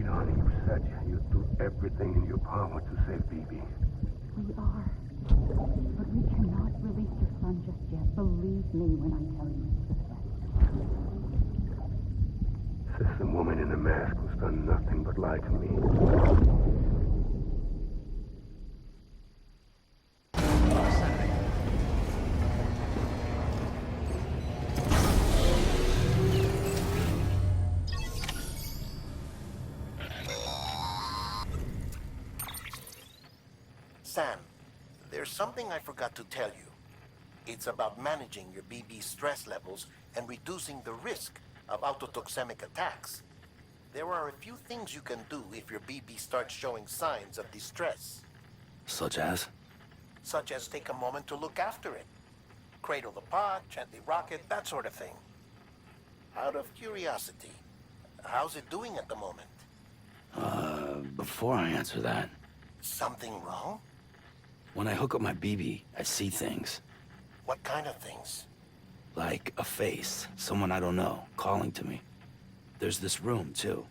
sweetheart, you said you'd do everything in your power to save Bibi. We are. But we cannot release your son just yet. Believe me when I tell you it's for the best. This woman in the mask who's done nothing but lie to me. Sam, there's something I forgot to tell you. It's about managing your BB stress levels and reducing the risk of autotoxemic attacks. There are a few things you can do if your BB starts showing signs of distress. Such as? Such as take a moment to look after it. Cradle the pod, gently rock it, that sort of thing. Out of curiosity, how's it doing at the moment? Before I answer that, Something wrong? when I hook up my BB, I see things. What kind of things? Like a face, someone I don't know, calling to me. There's this room, too,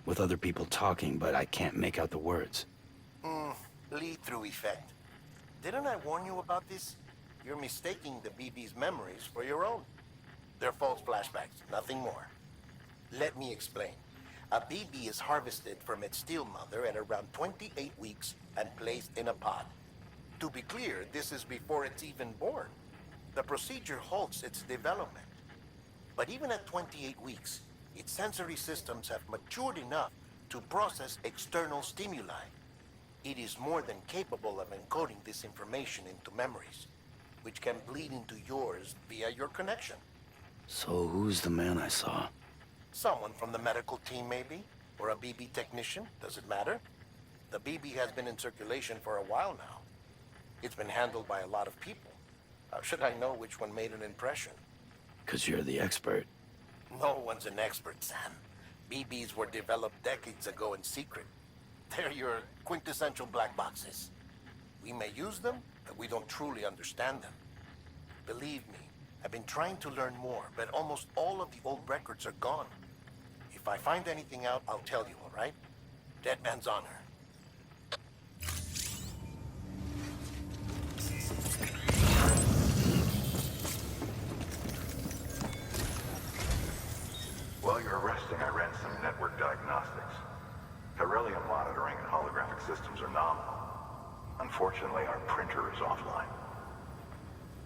with other people talking, but I can't make out the words. Lead-through effect. Didn't I warn you about this? You're mistaking the BB's memories for your own. They're false flashbacks, nothing more. Let me explain. A BB is harvested from its steel mother at around 28 weeks and placed in a pod. To be clear, this is before it's even born. The procedure halts its development. But even at 28 weeks, its sensory systems have matured enough to process external stimuli. It is more than capable of encoding this information into memories, which can bleed into yours via your connection. So who's the man I saw? Someone from the medical team, maybe? Or a BB technician? Does it matter? The BB has been in circulation for a while now. It's been handled by a lot of people. How should I know which one made an impression? 'Cause you're the expert. No one's an expert, Sam. BBs were developed decades ago in secret. They're your quintessential black boxes. We may use them, but we don't truly understand them. Believe me, I've been trying to learn more, but almost all of the old records are gone. If I find anything out, I'll tell you, all right? Dead man's honor. While you're resting, I ran some network diagnostics. Beryllium monitoring and holographic systems are nominal. Unfortunately, our printer is offline.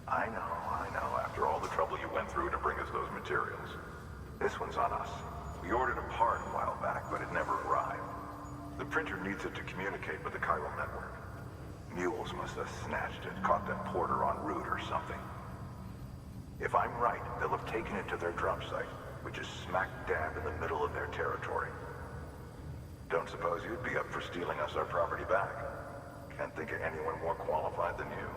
I know. After all the trouble you went through to bring us those materials. This one's on us. We ordered a part a while back, but it never arrived. The printer needs it to communicate with the chiral network. Mules must have snatched it, caught that porter en route or something. If I'm right, they'll have taken it to their drop site, which is smack dab in the middle of their territory. Don't suppose you'd be up for stealing us our property back? Can't think of anyone more qualified than you.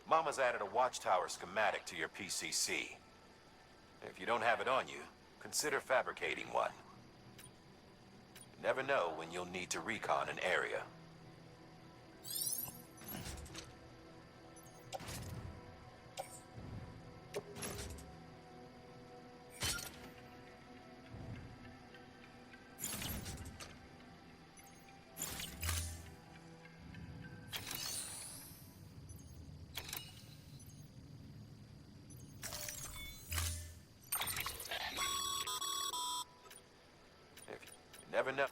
Mama's added a watchtower schematic to your PCC. If you don't have it on you, consider fabricating one. You never know when you'll need to recon an area. Never know.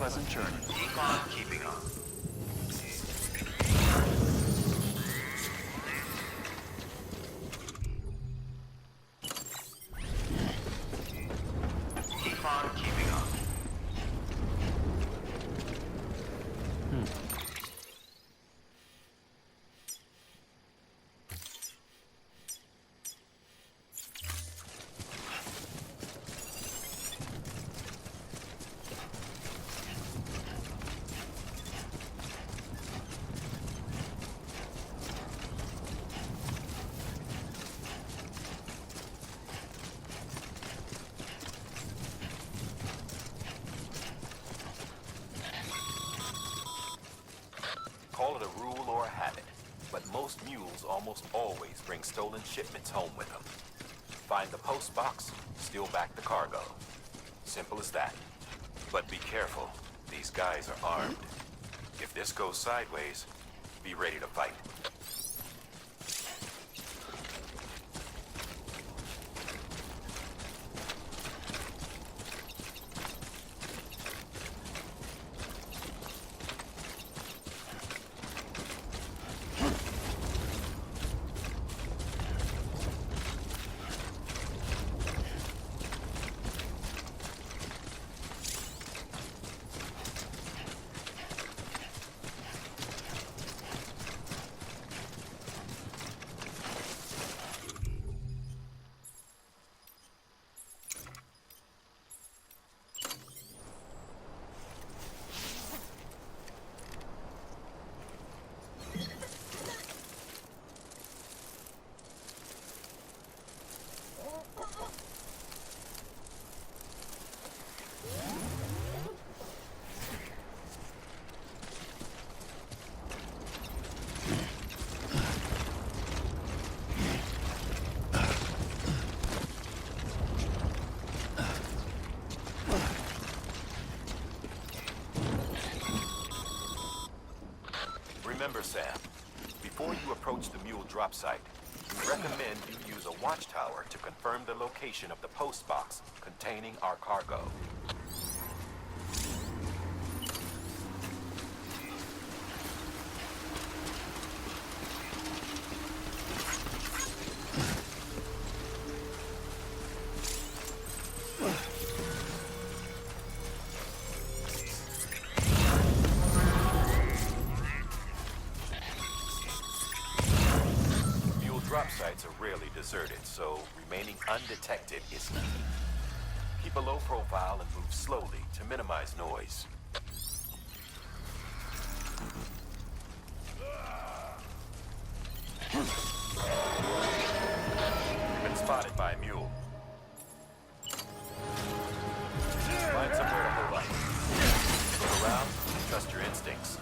pleasant journey. Keep on keeping on. Keep on keeping on. Call it a rule or a habit, but most mules almost always bring stolen shipments home with them. Find the post box, steal back the cargo. Simple as that. But be careful. These guys are armed. If this goes sideways, be ready to fight. Remember, Sam, before you approach the mule drop site, we recommend you use a watchtower to confirm the location of the post box containing our cargo. Drop sites are rarely deserted, so remaining undetected is key. Keep a low profile and move slowly to minimize noise. You've been spotted by a mule. Find somewhere to hold up. Look around, trust your instincts.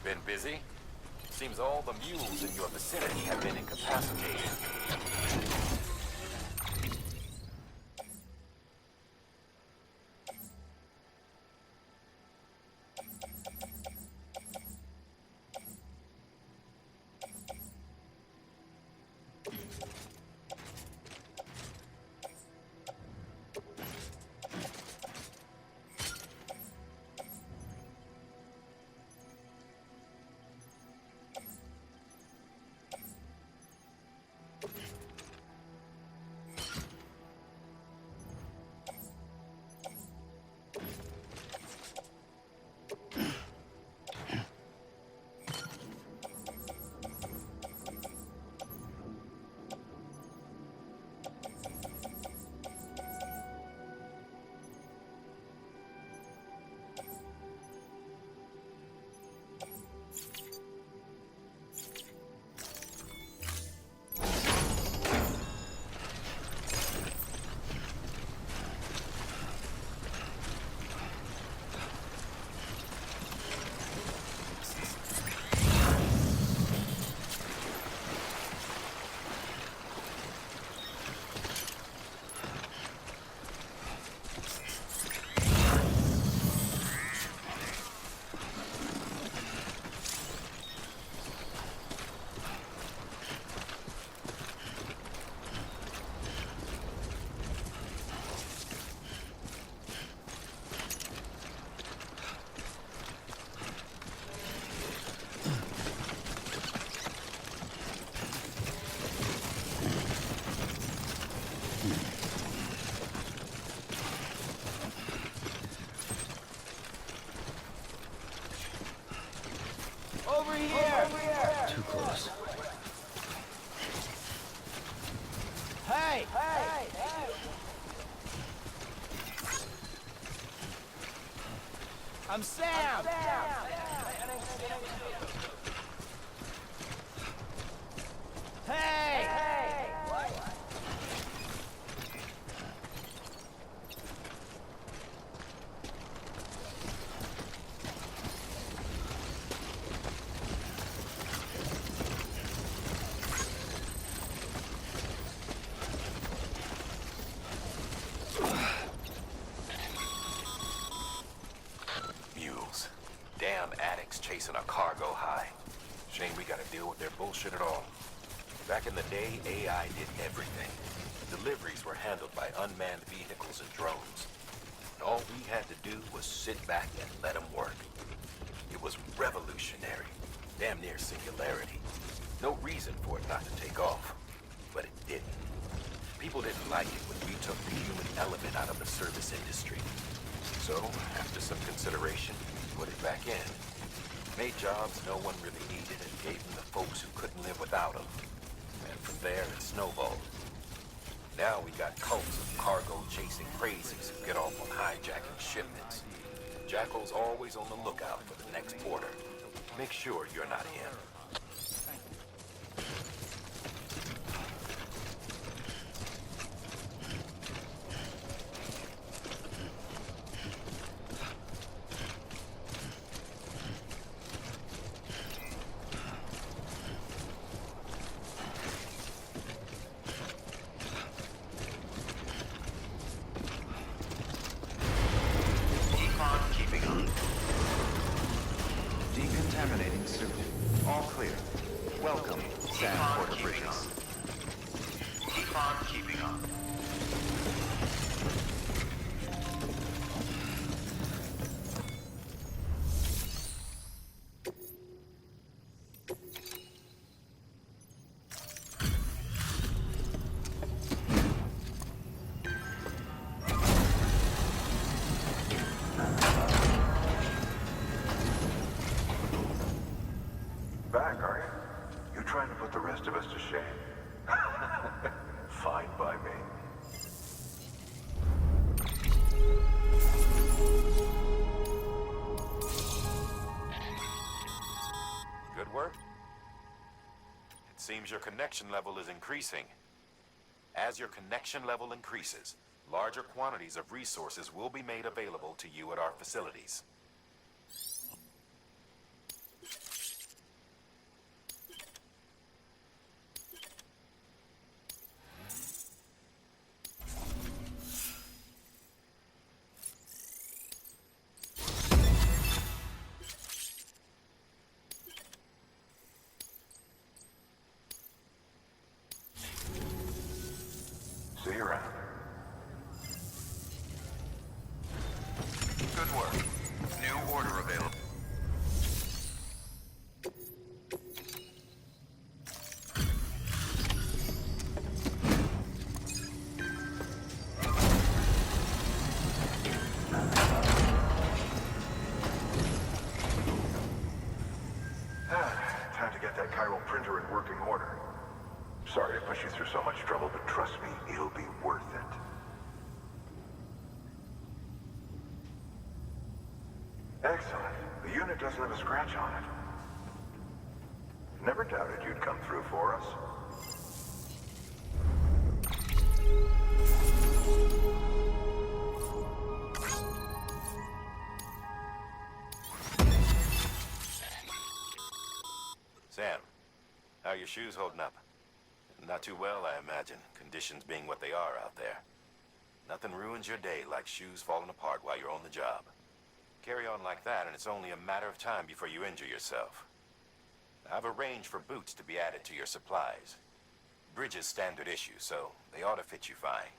Been busy? Seems all the mules in your vicinity have been incapacitated. I'm Sam! Hey! Mules. Damn addicts chasing a cargo high. Shame we gotta deal with their bullshit at all. Back in the day, AI did everything. Deliveries were handled by unmanned vehicles and drones. And all we had to do was sit back and let them work. It was revolutionary, damn near singularity. No reason for it not to take off, but it didn't. People didn't like it when we took the human element out of the service industry. So, after some consideration, we put it back in. Made jobs no one really needed and gave them to folks who couldn't live without them. And from there, it snowballed. Now we got cults of cargo-chasing crazies who get off on hijacking shipments. Jackal's always on the lookout for the next order. Make sure you're not him. Decontaminating suit. All clear. Welcome, San Porter Bridges. Keep on keeping on. Back, are you? You trying to put the rest of us to shame? Fine by me. Good work? It seems your connection level is increasing. As your connection level increases, larger quantities of resources will be made available to you at our facilities. See you around. Good work. New order available. Time to get that chiral printer in working order. Sorry to push you through so much trouble, but trust me, it'll be worth it. Excellent. The unit doesn't have a scratch on it. Never doubted you'd come through for us. Sam, how are your shoes holding up? Not too well, I imagine, conditions being what they are out there. Nothing ruins your day like shoes falling apart while you're on the job. Carry on like that, and it's only a matter of time before you injure yourself. I've arranged for boots to be added to your supplies. Bridges standard issue, so they ought to fit you fine.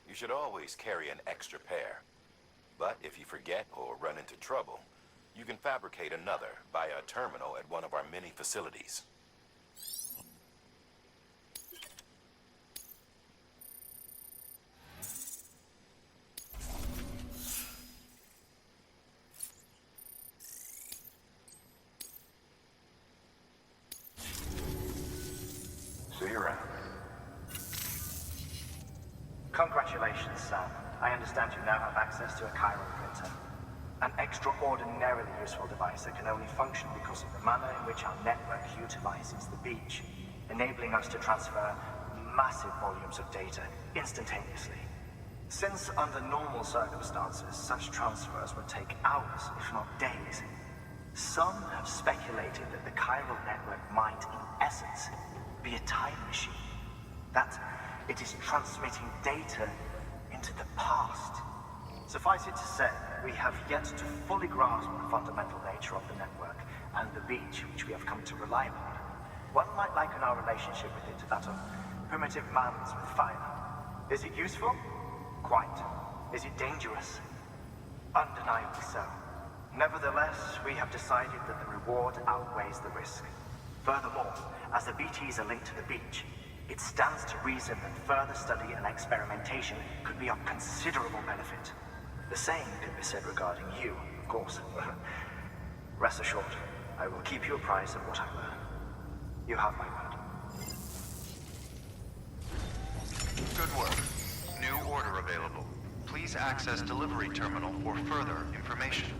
You should always carry an extra pair. But if you forget or run into trouble, you can fabricate another via a terminal at one of our many facilities. See you around. Congratulations, Sam. I understand you now have access to a chiral printer. An extraordinarily useful device that can only function because of the manner in which our network utilizes the beach, enabling us to transfer massive volumes of data instantaneously. Since under normal circumstances, such transfers would take hours, if not days, some have speculated that the chiral network might, in essence, be a time machine. That it is transmitting data into the past. Suffice it to say, we have yet to fully grasp the fundamental nature of the network and the beach which we have come to rely upon. One might liken our relationship with it to that of primitive mans with fire. Is it useful? Quite. Is it dangerous? Undeniably so. Nevertheless, we have decided that the reward outweighs the risk. Furthermore, as the BTs are linked to the beach, it stands to reason that further study and experimentation could be of considerable benefit. The same could be said regarding you, of course. Rest assured, I will keep you apprised of what I learn. You have my word. Good work. New order available. Please access delivery terminal for further information.